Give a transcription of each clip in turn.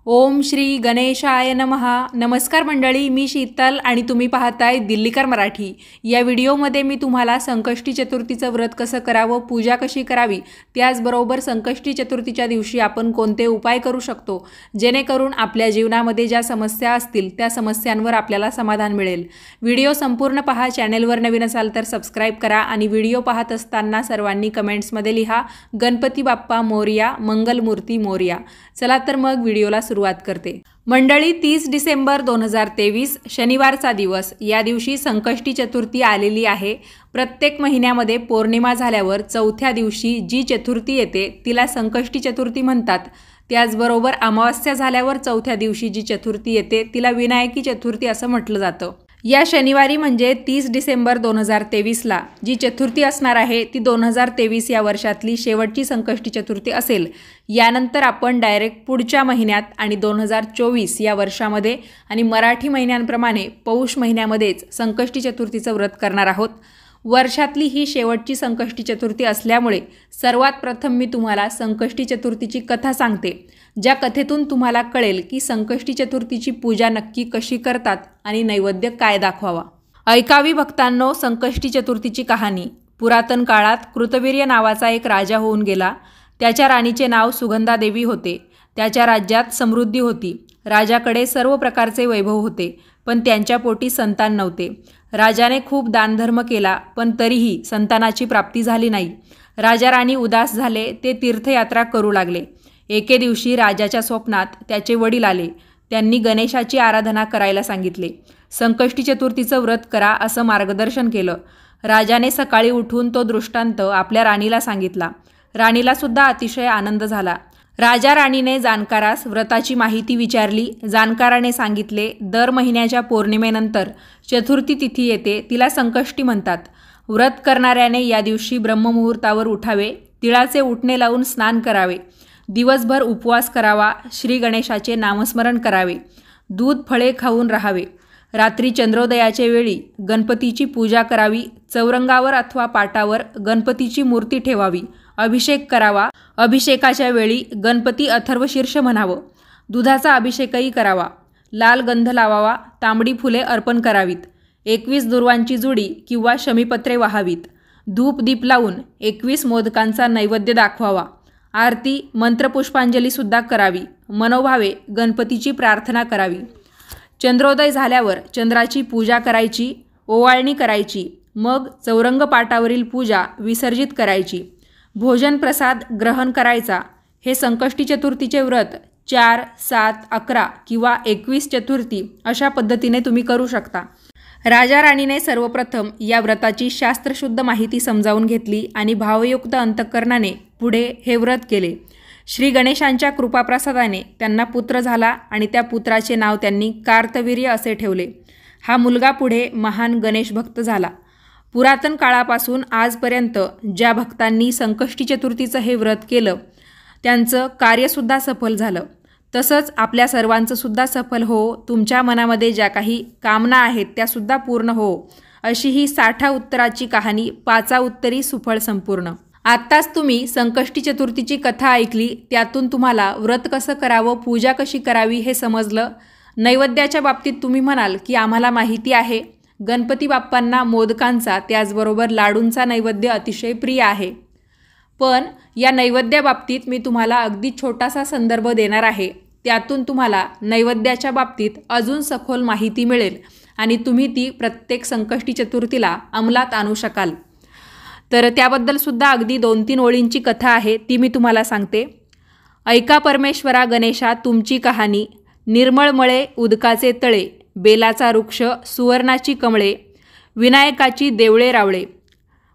ओम श्री गणेशाय नमः। नमस्कार मंडळी, मी शीतल आणि तुम्ही पाहताय दिल्लीकर मराठी। या व्हिडिओमध्ये मी तुम्हाला संकष्टी चतुर्थीचं व्रत कसं करावं, पूजा कशी करावी, त्याचबरोबर संकष्टी चतुर्थीच्या दिवशी आपण कोणते उपाय करू शकतो जेणेकरून आपल्या जीवनामध्ये ज्या समस्या असतील त्या समस्यांवर आपल्याला समाधान मिळेल। व्हिडिओ संपूर्ण पहा। चॅनलवर नवीन असाल तर सबस्क्राइब करा आणि व्हिडिओ पाहत असताना सर्वांनी कमेंट्समध्ये लिहा गणपती बाप्पा मोरया, मंगलमूर्ती मोरया। चला तर मग व्हिडिओला सुरुवात करते। मंडळी, 30 डिसेंबर 2023 शनिवारचा दिवस। या दिवशी संकष्टी चतुर्थी आलेली आहे। प्रत्येक महिन्यामध्ये पौर्णिमा झाल्यावर चौथ्या दिवशी जी चतुर्थी येते तिला संकष्टी चतुर्थी म्हणतात। त्याचबरोबर अमावास्या झाल्यावर चौथ्या दिवशी जी चतुर्थी येते तिला विनायकी चतुर्थी असं म्हटलं जातं। या शनिवारी म्हणजे 30 डिसेंबर 2023ला जी चतुर्थी असणार आहे ती 2023 या वर्षातली शेवटची संकष्टी चतुर्थी असेल। यानंतर आपण डायरेक्ट पुढच्या महिन्यात आणि 2024 या वर्षामध्ये आणि मराठी महिन्यांप्रमाणे पौष महिन्यामध्येच संकष्टी चतुर्थीचं व्रत करणार आहोत। वर्षातली ही शेवटची संकष्टी चतुर्थी असल्यामुळे सर्वात प्रथम मी तुम्हाला संकष्टी चतुर्थीची कथा सांगते, ज्या कथेतून तुम्हाला कळेल की संकष्टी चतुर्थीची पूजा नक्की कशी करतात आणि नैवेद्य काय दाखवावा। ऐकावी भक्तांनो संकष्टी चतुर्थीची कहाणी। पुरातन काळात कृतवीर्य नावाचा एक राजा होऊन गेला। त्याच्या राणीचे नाव सुगंधादेवी होते। त्याच्या राज्यात समृद्धी होती। राजाकडे सर्व प्रकारचे वैभव होते, पण त्यांच्या पोटी संतान नव्हते। राजाने खूप दानधर्म केला, पण तरीही संतानाची प्राप्ती झाली नाही। राजा राणी उदास झाले। ते तीर्थयात्रा करू लागले। एके दिवशी राजाच्या स्वप्नात त्याचे वडील आले। त्यांनी गणेशाची आराधना करायला सांगितले। संकष्टी चतुर्थीचं व्रत करा असं मार्गदर्शन केलं। राजाने सकाळी उठून तो दृष्टांत आपल्या राणीला सांगितला। राणीला सुद्धा अतिशय आनंद झाला। राजा राणीने जाणकारास व्रताची माहिती विचारली। जाणकाराने सांगितले, दर महिन्याच्या पौर्णिमेनंतर चतुर्थी तिथी येते, तिला संकष्टी म्हणतात। व्रत करणाऱ्याने या दिवशी ब्रह्ममुहूर्तावर उठावे, तिळाचे उटणे लावून स्नान करावे, दिवसभर उपवास करावा, श्री गणेशाचे नामस्मरण करावे, दूध फळे खाऊन राहावे। रात्री चंद्रोदयाच्या वेळी गणपतीची पूजा करावी। चौरंगावर अथवा पाटावर गणपतीची मूर्ती ठेवावी। अभिषेक करावा। अभिषेकाच्या वेळी गणपती अथर्वशीर्ष म्हणावं। दुधाचा अभिषेकही करावा। लाल गंध लावावा। तांबडी फुले अर्पण करावीत। 21 दुर्वांची जुडी किंवा शमीपत्रे वाहावीत। धूप दीप लावून 21 मोदकांचा नैवेद्य दाखवावा। आरती मंत्रपुष्पांजलीसुद्धा करावी। मनोभावे गणपतीची प्रार्थना करावी। चंद्रोदय झाल्यावर चंद्राची पूजा करायची, ओवाळणी करायची। मग चौरंग पाटावरील पूजा विसर्जित करायची। भोजन प्रसाद ग्रहण करायचा। हे संकष्टी चतुर्थीचे व्रत 4, 7, 11 किंवा 21 चतुर्थी अशा पद्धतीने तुम्ही करू शकता। राजा राणीने सर्वप्रथम या व्रताची शास्त्रशुद्ध माहिती समजावून घेतली आणि भावयुक्त अंतःकरणाने पुढे हे व्रत केले। श्री गणेशांच्या कृपाप्रसादाने त्यांना पुत्र झाला आणि त्या पुत्राचे नाव त्यांनी कार्तवीर्य असे ठेवले। हा मुलगा पुढे महान गणेश भक्त झाला। पुरातन काळापासून आजपर्यंत ज्या भक्तांनी संकष्टी चतुर्थीचं हे व्रत केलं त्यांचं कार्यसुद्धा सफल झालं। तसंच आपल्या सर्वांचं सुद्धा सफल हो, तुमच्या मनामध्ये ज्या काही कामना आहेत त्यासुद्धा पूर्ण हो, अशी ही 60 उत्तराची कहाणी 5 उत्तरी सुफळ संपूर्ण। आत्ताच तुम्ही संकष्टी चतुर्थीची कथा ऐकली, त्यातून तुम्हाला व्रत कसं करावं, पूजा कशी करावी हे समजलं। नैवेद्याच्या बाबतीत तुम्ही म्हणाल की आम्हाला माहिती आहे, गणपती बाप्पांना मोदकांचा त्याचबरोबर लाडूंचा नैवेद्य अतिशय प्रिय आहे। पण या नैवेद्याबाबतीत मी तुम्हाला अगदी छोटासा संदर्भ देणार आहे, त्यातून तुम्हाला नैवेद्याच्या बाबतीत अजून सखोल माहिती मिळेल आणि तुम्ही ती प्रत्येक संकष्टी चतुर्थीला अंमलात आणू शकाल। तर त्याबद्दल सुद्धा अगदी 2-3 ओळींची कथा आहे, ती मी तुम्हाला सांगते। ऐका परमेश्वरा गणेशा तुमची कहाणी, निर्मळ मळे उदकाचे तळे, बेलाचा वृक्ष सुवर्णाची कमळे, विनायकाची देवळे रावळे।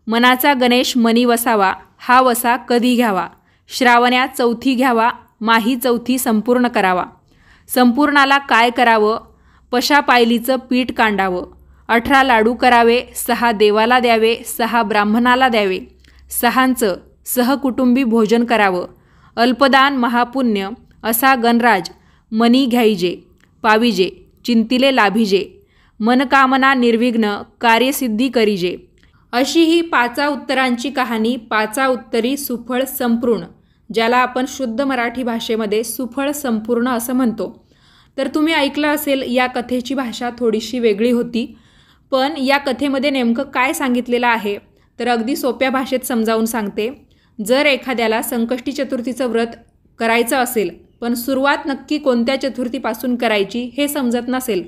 मनाचा गणेश मनी वसावा, हा वसा कधी घ्यावा, श्रावण्यात चौथी घ्यावा, माही चौथी संपूर्ण करावा। संपूर्णाला काय करावं, पशा पायलीचं पीठ कांडावं, 18 लाडू करावे, 6 देवाला द्यावे, 6 ब्राह्मणाला द्यावे, 6चं सहकुटुंबी भोजन करावं। अल्पदान महापुण्य असा गणराज, मनी घ्यायजे पाविजे, चिंतिले लाभिजे, मनकामना निर्विघ्न कार्यसिद्धी करीजे। अशी ही 5 उत्तरांची कहाणी 5 उत्तरी सुफळ संपूर्ण ज्याला आपण शुद्ध मराठी भाषेमध्ये सुफळ संपूर्ण असं म्हणतो. तर तुम्ही ऐकलं असेल या कथेची भाषा थोडीशी वेगळी होती, पण या कथेमध्ये नेमकं काय सांगितलेलं आहे तर अगदी सोप्या भाषेत समजावून सांगते. जर एखाद्याला संकष्टी चतुर्थीचं व्रत करायचं असेल पण सुरुवात नक्की कोणत्या चतुर्थीपासून करायची हे समजत नसेल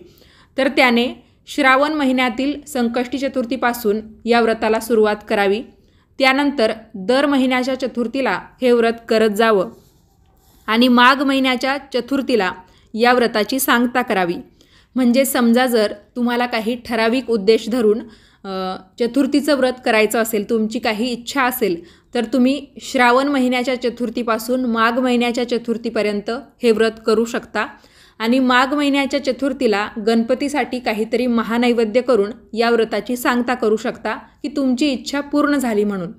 तर त्याने श्रावण महिन्यातील संकष्टी चतुर्थीपासून या व्रताला सुरुवात करावी. त्यानंतर दर महिन्याच्या चतुर्थीला हे व्रत करत जावं आणि माघ महिन्याच्या चतुर्थीला या व्रताची सांगता करावी. म्हणजे समजा जर तुम्हाला काही ठराविक उद्देश धरून चतुर्थीचं व्रत करायचं असेल, तुमची काही इच्छा असेल तर तुम्ही श्रावण महिन्याच्या चतुर्थीपासून माघ महिन्याच्या चतुर्थीपर्यंत हे व्रत करू शकता आणि माघ महिन्याच्या चतुर्थीला गणपतीसाठी काहीतरी महानैवेद्य करून या व्रताची सांगता करू शकता की तुमची इच्छा पूर्ण झाली म्हणून.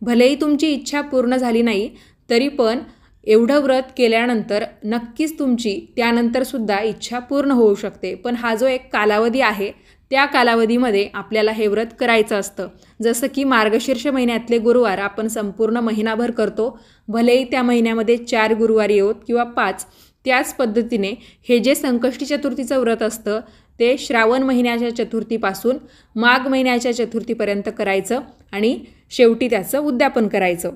भलेही तुमची इच्छा पूर्ण झाली नाही तरी पण एवढं व्रत केल्यानंतर नक्कीच तुमची त्यानंतरसुद्धा इच्छा पूर्ण होऊ शकते. पण हा जो एक कालावधी आहे त्या कालावधीमध्ये आपल्याला हे व्रत करायचं असतं. जसं की मार्गशीर्ष महिन्यातले गुरुवार आपण संपूर्ण महिनाभर करतो, भलेही त्या महिन्यामध्ये 4 गुरुवार येवोत किंवा 5. त्याच पद्धतीने हे जे संकष्टी चतुर्थीचं व्रत असतं ते श्रावण महिन्याच्या चतुर्थीपासून माघ महिन्याच्या चतुर्थीपर्यंत करायचं आणि शेवटी त्याचं उद्यापन करायचं.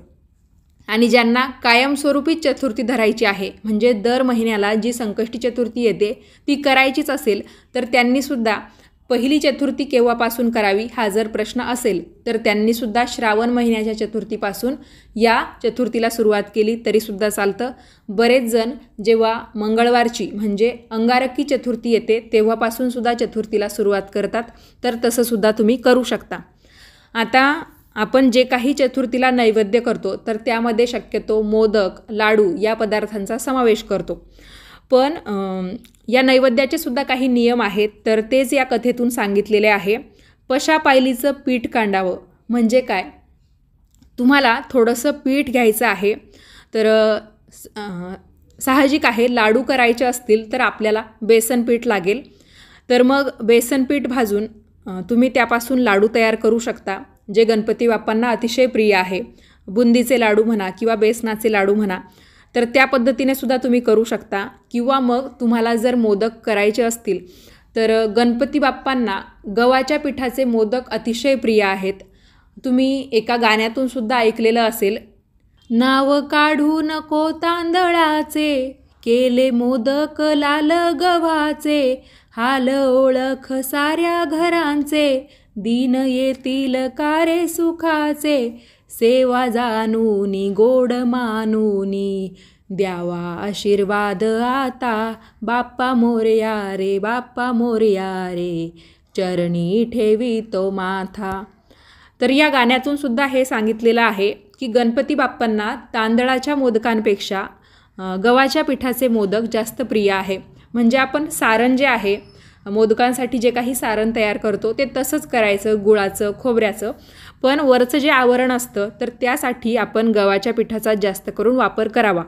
आणि ज्यांना कायमस्वरूपी चतुर्थी धरायची आहे, म्हणजे दर महिन्याला जी संकष्टी चतुर्थी येते ती करायचीच असेल तर त्यांनीसुद्धा पहिली चतुर्थी केव्हापासून करावी हा जर प्रश्न असेल तर त्यांनीसुद्धा श्रावण महिन्याच्या चतुर्थीपासून या चतुर्थीला सुरुवात केली तरीसुद्धा चालतं. बरेच जण जेव्हा मंगळवारची म्हणजे अंगारकी चतुर्थी येते तेव्हापासूनसुद्धा चतुर्थीला सुरुवात करतात, तर तसंसुद्धा तुम्ही करू शकता. आता आपण जे काही चतुर्थीला नैवेद्य करतो तर त्यामध्ये शक्यतो मोदक, लाडू या पदार्थांचा समावेश करतो. पण या नैवेद्याचे सुद्धा काही नियम आहेत तर तेच या कथेतून सांगितलेले आहे. पशा पायलीचं पीठ कांडावं म्हणजे काय, तुम्हाला थोडंसं पीठ घ्यायचं आहे. तर साहजिक आहे लाडू करायचे असतील तर आपल्याला बेसन पीठ लागेल. तर मग बेसन पीठ भाजून तुम्ही त्यापासून लाडू तयार करू शकता जे गणपती बाप्पांना अतिशय प्रिय आहे. बुंदीचे लाडू म्हणा किंवा बेसनाचे लाडू म्हणा, तर त्या पद्धतीने सुद्धा तुम्ही करू शकता. किंवा मग तुम्हाला जर मोदक करायचे असतील तर गणपती बाप्पांना गव्हाच्या पिठाचे मोदक अतिशय प्रिय आहेत. तुम्ही एका गाण्यातून सुद्धा ऐकलेलं असेल, नाव काढू नको तांदळाचे, केले मोदक लाल गव्हाचे, हाल ओळख साऱ्या घरांचे, दीन येतील कारे सुखाचे, सेवा जाणूनी गोड मानूनी, द्यावा आशीर्वाद आता, बाप्पा मोरया रे, बाप्पा मोरया रे, चरणी ठेवी तो माथा. तर या गाण्यातून सुद्धा हे सांगितलेलं आहे की गणपती बाप्पांना तांदळाच्या मोदकांपेक्षा गव्हाच्या पिठाचे मोदक जास्त प्रिय आहे. म्हणजे आपण सारण जे आहे मोदकांसाठी जे काही सारण तयार करतो ते तसंच करायचं, गुळाचं, खोबऱ्याचं, पण वरचं जे आवरण असतं तर त्यासाठी आपण गव्हाच्या पिठाचा जास्त करून वापर करावा.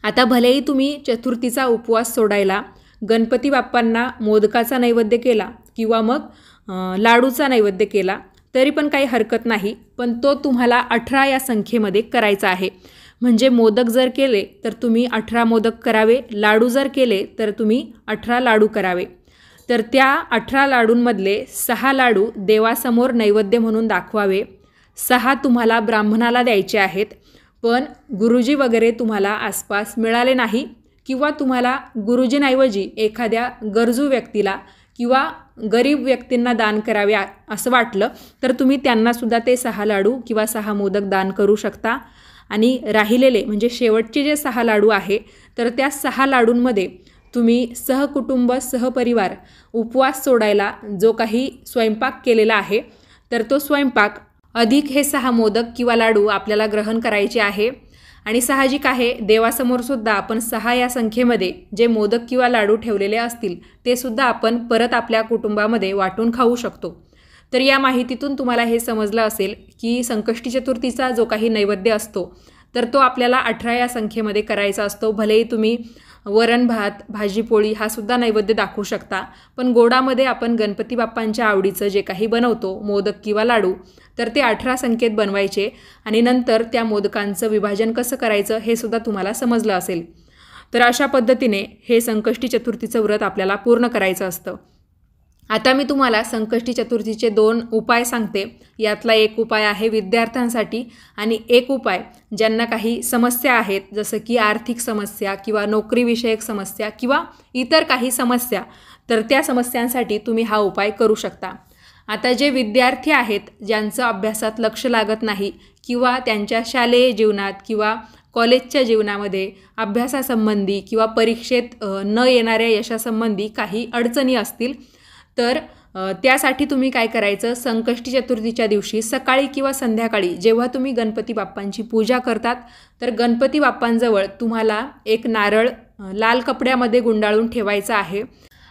आता भलेही तुम्ही चतुर्थीचा उपवास सोडायला गणपती बाप्पांना मोदकाचा नैवेद्य केला किंवा मग लाडूचा नैवेद्य केला तरी पण काही हरकत नाही, पण तो तुम्हाला 18 या संख्येमध्ये करायचा आहे. म्हणजे मोदक जर केले तर तुम्ही 18 मोदक करावे, लाडू जर केले तर तुम्ही 18 लाडू करावे. तर त्या 18 लाडूंमधले 6 लाडू देवासमोर नैवेद्य म्हणून दाखवावे, 6 तुम्हाला ब्राह्मणाला द्यायचे आहेत. पण गुरुजी वगैरे तुम्हाला आसपास मिळाले नाही किंवा तुम्हाला गुरुजींऐवजी एखाद्या गरजू व्यक्तीला किंवा गरीब व्यक्तींना दान करावे असं वाटलं तर तुम्ही त्यांनासुद्धा ते 6 लाडू किंवा 6 मोदक दान करू शकता. आणि राहिलेले म्हणजे शेवटचे जे 6 लाडू आहे तर त्या 6 लाडूंमध्ये तुम्ही सहकुटुंब सहपरिवार उपवास सोडायला जो काही स्वयंपाक केलेला आहे तर तो स्वयंपाक अधिक हे 6 मोदक किंवा लाडू आपल्याला ग्रहण करायचे आहे. आणि साहजिक आहे देवासमोरसुद्धा आपण 6 या संख्येमध्ये जे मोदक किंवा लाडू ठेवलेले असतील ते सुद्धा आपण परत आपल्या कुटुंबामध्ये वाटून खाऊ शकतो. तर या माहितीतून तुम्हाला हे समजलं असेल की संकष्टी चतुर्थीचा जो काही नैवेद्य असतो तर तो आपल्याला 18 या संख्येमध्ये करायचा असतो. भलेही तुम्ही वरण भात, भाजी पोळी हा सुद्धा नैवेद्य दाखवू शकता। पण गोडामध्ये आपण गणपती बाप्पांच्या आवडीचं जे काही बनवतो, मोदक किंवा लाडू, तर ते 18 संख्येत बनवायचे आणि नंतर त्या मोदकांचं विभाजन कसं करायचं हे सुद्धा तुम्हाला समजलं असेल। तर अशा पद्धतीने हे संकष्टी चतुर्थीचं व्रत आपल्याला पूर्ण करायचं असतं। आता मी तुम्हाला संकष्टी चतुर्थीचे 2 उपाय सांगते। यातला एक उपाय आहे विद्यार्थ्यांसाठी आणि एक उपाय ज्यांना काही समस्या आहेत, जसं की आर्थिक समस्या किंवा नोकरीविषयक समस्या किंवा इतर काही समस्या, तर त्या समस्यांसाठी तुम्ही हा उपाय करू शकता। आता जे विद्यार्थी आहेत, ज्यांचं अभ्यासात लक्ष लागत नाही किंवा त्यांच्या शालेय जीवनात किंवा कॉलेजच्या जीवनामध्ये अभ्यासासंबंधी किंवा परीक्षेत न येणाऱ्या यशासंबंधी काही अडचणी असतील, तर त्यासाठी तुम्ही काय करायचं, संकष्टी चतुर्थीच्या दिवशी सकाळी किंवा संध्याकाळी जेव्हा तुम्ही गणपती बाप्पांची पूजा करतात, तर गणपती बाप्पांजवळ तुम्हाला एक नारळ लाल कपड्यामध्ये गुंडाळून ठेवायचा आहे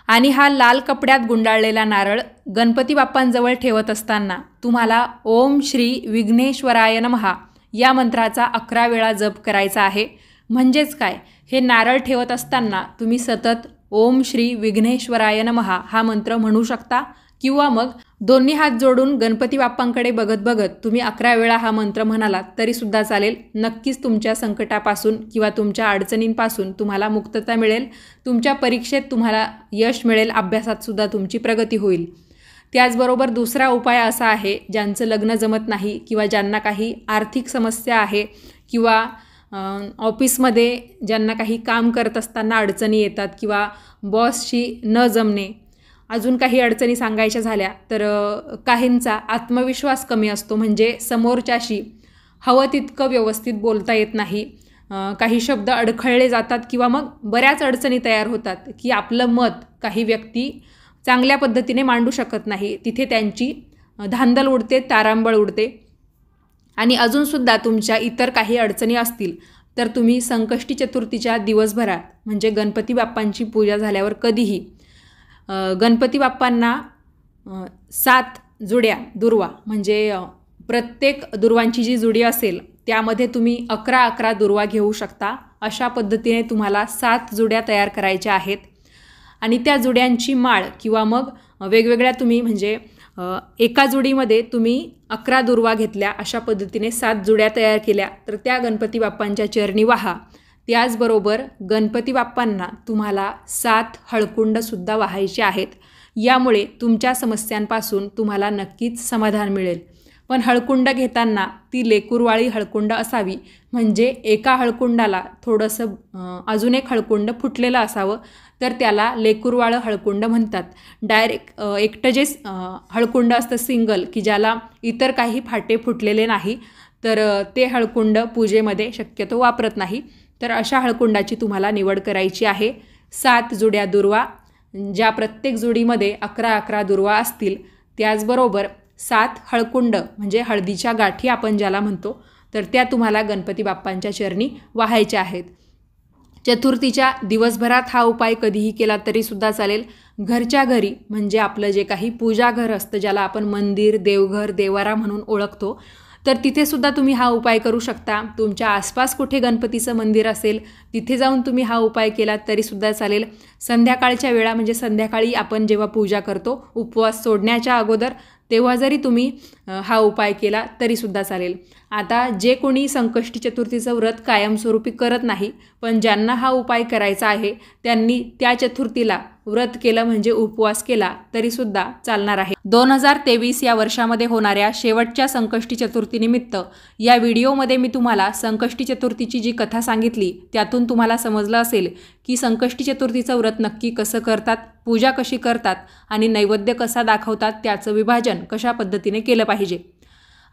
आणि हा लाल कपड्यात गुंडाळलेला नारळ गणपती बाप्पांजवळ ठेवत असताना तुम्हाला ओम श्री विघ्नेश्वराय नमः या मंत्राचा 11 वेळा जप करायचा आहे। म्हणजेच काय, हे नारळ ठेवत असताना तुम्ही सतत ओम श्री विघ्नेश्वराय नमः हा मंत्र म्हणू शकता किंवा मग दोन्ही हात जोडून गणपती बाप्पांकडे बघत बघत तुम्ही 11 वेळा हा मंत्र म्हणालात तरी सुद्धा चालेल। नक्कीच तुमच्या संकटापासून किंवा तुमच्या अडचणींपासून तुम्हाला मुक्तता मिळेल, तुमच्या परीक्षेत तुम्हाला यश मिळेल, अभ्यासात सुद्धा तुमची प्रगती होईल। त्याचबरोबर दुसरा उपाय असा आहे, ज्यांचं लग्न जमत नाही किंवा ज्यांना काही आर्थिक समस्या आहे किंवा ऑफिसमध्ये ज्यांना काही काम करत असताना अडचणी येतात किंवा बॉसशी न जमणे, अजून काही अडचणी सांगायच्या झाल्या तर काहींचा आत्मविश्वास कमी असतो, म्हणजे समोरच्याशी हवं तितकं व्यवस्थित बोलता येत नाही, काही शब्द अडखळले जातात किंवा मग बऱ्याच अडचणी तयार होतात की आपलं मत काही व्यक्ती चांगल्या पद्धतीने मांडू शकत नाही, तिथे त्यांची धांदल उडते, तारांबळ उडते। आणि अजूनसुद्धा तुमच्या इतर काही अडचणी असतील तर तुम्ही संकष्टी चतुर्थीच्या दिवसभरात, म्हणजे गणपती बाप्पांची पूजा झाल्यावर कधीही गणपती बाप्पांना 7 जुड्या दुर्वा, म्हणजे प्रत्येक दुर्वांची जी जुडी असेल त्यामध्ये तुम्ही 11-11 दुर्वा घेऊ शकता। अशा पद्धतीने तुम्हाला 7 जुड्या तयार करायच्या आहेत आणि त्या जुड्यांची माळ किंवा मग वेगवेगळ्या तुम्ही, म्हणजे एका जुडीमध्ये तुम्ही 11 दुर्वा घेतल्या, अशा पद्धतीने 7 जुड्या तयार केल्या तर त्या गणपती बाप्पांच्या चरणी वाहा। त्याचबरोबर गणपती बाप्पांना तुम्हाला 7 हळकुंडसुद्धा वाहायचे आहेत। यामुळे तुमच्या समस्यांपासून तुम्हाला नक्कीच समाधान मिळेल। पण हळकुंड घेताना ती लेकुरवाळी हळकुंड असावी, म्हणजे एका हळकुंडाला थोडंसं अजून एक हळकुंड फुटलेलं असावं, तर त्याला लेकुरवाळं हळकुंड म्हणतात। डायरेक्ट एकटं जे हळकुंड असतं सिंगल, की ज्याला इतर काही फाटे फुटलेले नाही, तर ते हळकुंड पूजेमध्ये शक्यतो वापरत नाही। तर अशा हळकुंडाची तुम्हाला निवड करायची आहे। 7 जुड्या दुर्वा, ज्या प्रत्येक जुडीमध्ये 11-11 दुर्वा असतील, त्याचबरोबर 7 हळकुंड, म्हणजे हळदीच्या गाठी आपण ज्याला म्हणतो, तर त्या तुम्हाला गणपती बाप्पांच्या चरणी वाहायच्या आहेत। चतुर्थीच्या दिवसभरात हा उपाय कधीही केला तरी सुद्धा चालेल। घरच्या घरी, म्हणजे आपलं जे काही पूजा घर असतं, ज्याला आपण मंदिर, देवघर, देवारा म्हणून ओळखतो, तर तिथे सुद्धा तुम्ही हा उपाय करू शकता। तुमच्या आसपास कुठे गणपतीचं मंदिर असेल तिथे जाऊन तुम्ही हा उपाय केला तरी सुद्धा चालेल। संध्याकाळच्या वेळा, म्हणजे संध्याकाळी आपण जेव्हा पूजा करतो उपवास सोडण्याच्या अगोदर, तेव्हा जरी तुम्ही हा उपाय केला तरी सुद्धा चालेल। आता जे कोणी संकष्टी चतुर्थीचं व्रत कायमस्वरूपी करत नाही, पण ज्यांना हा उपाय करायचा आहे त्यांनी त्या चतुर्थीला व्रत केलं, म्हणजे उपवास केला तरी सुद्धा चालणार आहे। 2023 या वर्षामध्ये होणाऱ्या शेवटच्या संकष्टी चतुर्थीनिमित्त या व्हिडिओमध्ये मी तुम्हाला संकष्टी चतुर्थीची जी कथा सांगितली त्यातून तुम्हाला समजलं असेल की संकष्टी चतुर्थीचं व्रत नक्की कसं करतात, पूजा कशी करतात आणि नैवेद्य कसा दाखवतात, त्याचं विभाजन कशा पद्धतीने केलं पाहिजे।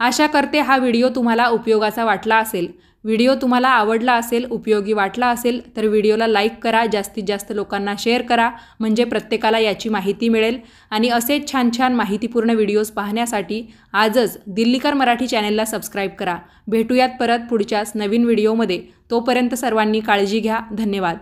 आशा करते हा व्हिडिओ तुम्हाला उपयोगाचा वाटला असेल। व्हिडिओ तुम्हाला आवडला असेल, उपयोगी वाटला असेल तर व्हिडिओला लाईक करा, जास्तीत जास्त लोकांना शेअर करा, म्हणजे प्रत्येकाला याची माहिती मिळेल। आणि असेच छान छान माहितीपूर्ण व्हिडिओज पाहण्यासाठी आजच दिल्लीकर मराठी चॅनेलला सबस्क्राईब करा। भेटूयात परत पुढच्याच नवीन व्हिडिओमध्ये। तोपर्यंत सर्वांनी काळजी घ्या। धन्यवाद।